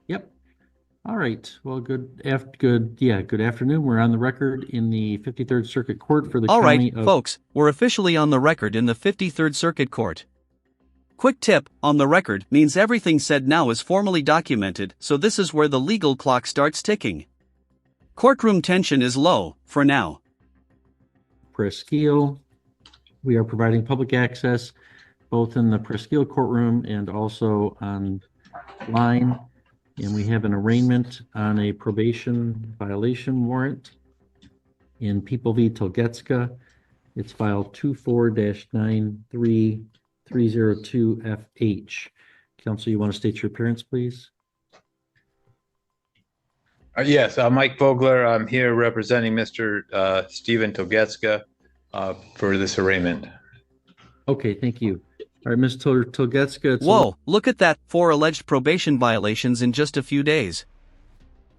Yep. All right. Well, good afternoon. We're on the record in the 53rd Circuit Court for the All right, County of. folks, we're officially on the record in the 53rd Circuit Court. Quick tip, on the record means everything said now is formally documented, so this is where the legal clock starts ticking. Courtroom tension is low, for now. Presque Isle. We are providing public access both in the Presque Isle courtroom and also online. And we have an arraignment on a probation violation warrant in People v. Tolgetska. It's file 24-93302FH. Counsel, you want to state your appearance, please? Yes, Mike Vogler. I'm here representing Mr. Stephen Togetska for this arraignment. Okay, thank you. All right, Ms. Tolgetska. Whoa, look at that, 4 alleged probation violations in just a few days.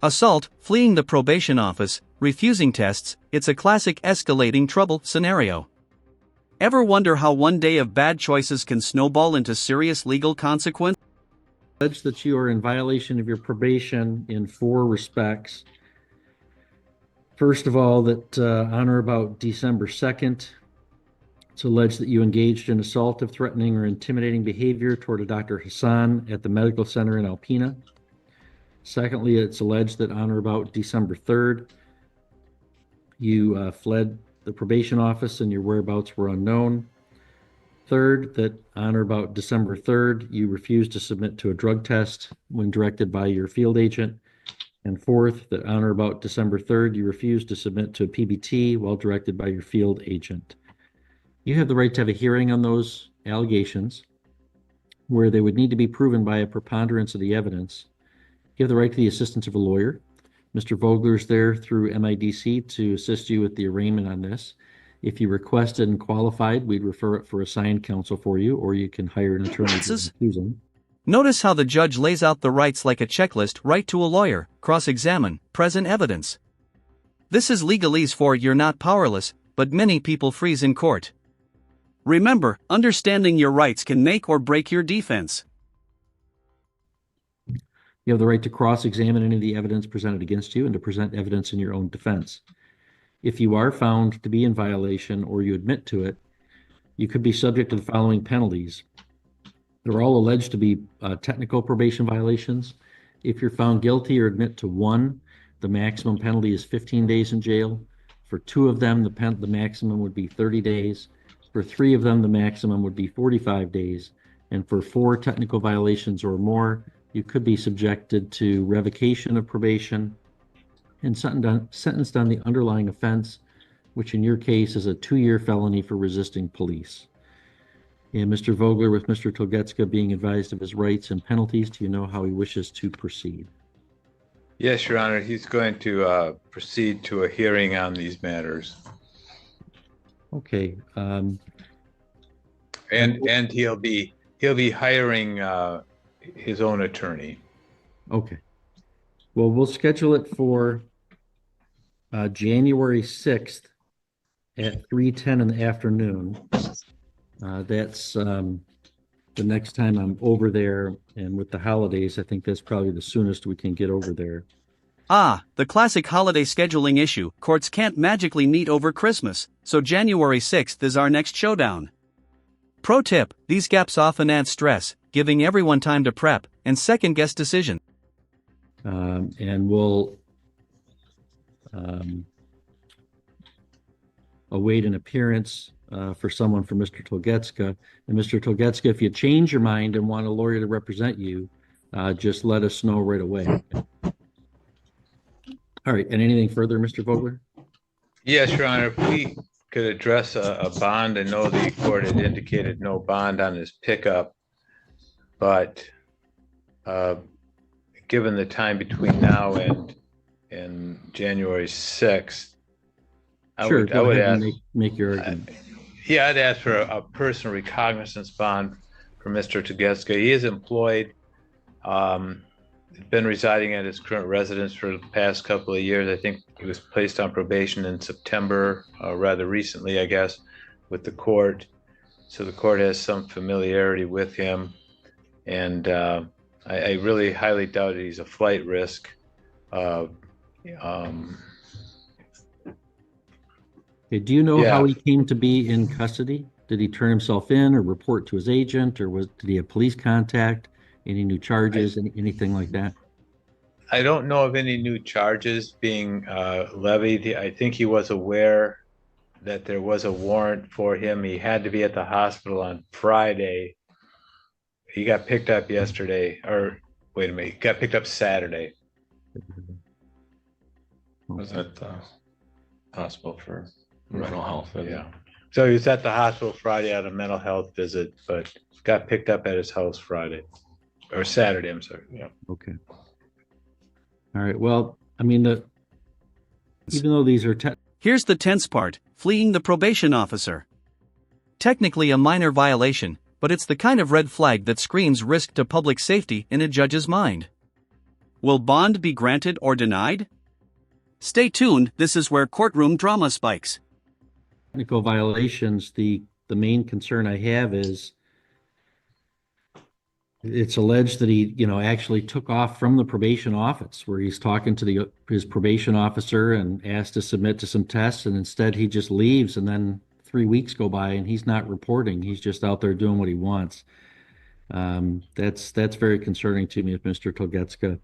Assault, fleeing the probation office, refusing tests, it's a classic escalating trouble scenario. Ever wonder how one day of bad choices can snowball into serious legal consequence? Allege that you are in violation of your probation in 4 respects. First of all, that on or about December 2nd, it's alleged that you engaged in assaultive, threatening, or intimidating behavior toward a Dr. Hassan at the medical center in Alpena. Secondly, it's alleged that on or about December 3rd, you fled the probation office and your whereabouts were unknown. Third, that on or about December 3rd, you refused to submit to a drug test when directed by your field agent. And fourth, that on or about December 3rd, you refused to submit to a PBT while directed by your field agent. You have the right to have a hearing on those allegations where they would need to be proven by a preponderance of the evidence. You have the right to the assistance of a lawyer. Mr. Vogler is there through MIDC to assist you with the arraignment on this. If you requested and qualified, we'd refer it for assigned counsel for you, or you can hire an attorney to choose them. Notice how the judge lays out the rights like a checklist: right to a lawyer, cross-examine, present evidence. This is legalese for you're not powerless, but many people freeze in court. Remember, understanding your rights can make or break your defense. You have the right to cross-examine any of the evidence presented against you and to present evidence in your own defense. If you are found to be in violation or you admit to it, you could be subject to the following penalties. They're all alleged to be technical probation violations. If you're found guilty or admit to one, the maximum penalty is 15 days in jail. For 2 of them, the maximum would be 30 days. For 3 of them, the maximum would be 45 days. And for 4 technical violations or more, you could be subjected to revocation of probation and sentenced on the underlying offense, which in your case is a 2-year felony for resisting police. And Mr. Vogler, with Mr. Togetska being advised of his rights and penalties, do you know how he wishes to proceed? Yes, Your Honor. He's going to proceed to a hearing on these matters. Okay. And he'll be hiring his own attorney. Okay. Well, we'll schedule it for January 6th at 3:10 in the afternoon. That's the next time I'm over there, and with the holidays, I think that's probably the soonest we can get over there. Ah, the classic holiday scheduling issue. Courts can't magically meet over Christmas, so January 6th is our next showdown. Pro tip, these gaps often add stress, giving everyone time to prep and second-guess decisions. And we'll await an appearance for someone for Mr. Togetska. And Mr. Togetska, if you change your mind and want a lawyer to represent you, just let us know right away. All right. And anything further, Mr. Vogler? Yes, Your Honor. If we could address a bond. I know the court had indicated no bond on his pickup, but given the time between now and January 6th, I Sure, would go ahead ask. and make your argument. Yeah, I'd ask for a personal recognizance bond for Mr. Togetska. He is employed, been residing at his current residence for the past couple of years. I think he was placed on probation in September, rather recently, I guess, with the court. So the court has some familiarity with him. And I really highly doubt he's a flight risk. Uh, um, Okay, do you know how yeah, he came to be in custody? Did he turn himself in or report to his agent, or did he have police contact? Any new I, charges, anything like that? I don't know of any new charges being levied. I think he was aware that there was a warrant for him. He had to be at the hospital on Friday. He got picked up yesterday, or wait a minute, he got picked up Saturday. Was at the hospital for mental health. Yeah. So he was at the hospital Friday on a mental health visit, but got picked up at his house Friday or Saturday. I'm sorry. Yeah. Okay. All right. Well, I mean, even though these are Here's the tense part: fleeing the probation officer. Technically a minor violation, but it's the kind of red flag that screams risk to public safety in a judge's mind. Will bond be granted or denied? Stay tuned, this is where courtroom drama spikes. technical violations, the main concern I have is it's alleged that he, actually took off from the probation office where he's talking to his probation officer and asked to submit to some tests, and instead he just leaves, and then 3 weeks go by and he's not reporting. He's just out there doing what he wants. That's very concerning to me, Mr. Togetska.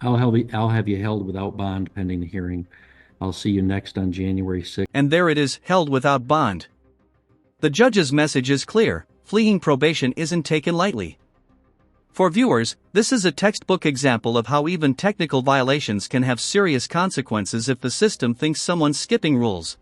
I'll have you held without bond pending the hearing. I'll see you next on January 6th. And there it is, held without bond. The judge's message is clear: fleeing probation isn't taken lightly. For viewers, this is a textbook example of how even technical violations can have serious consequences if the system thinks someone's skipping rules.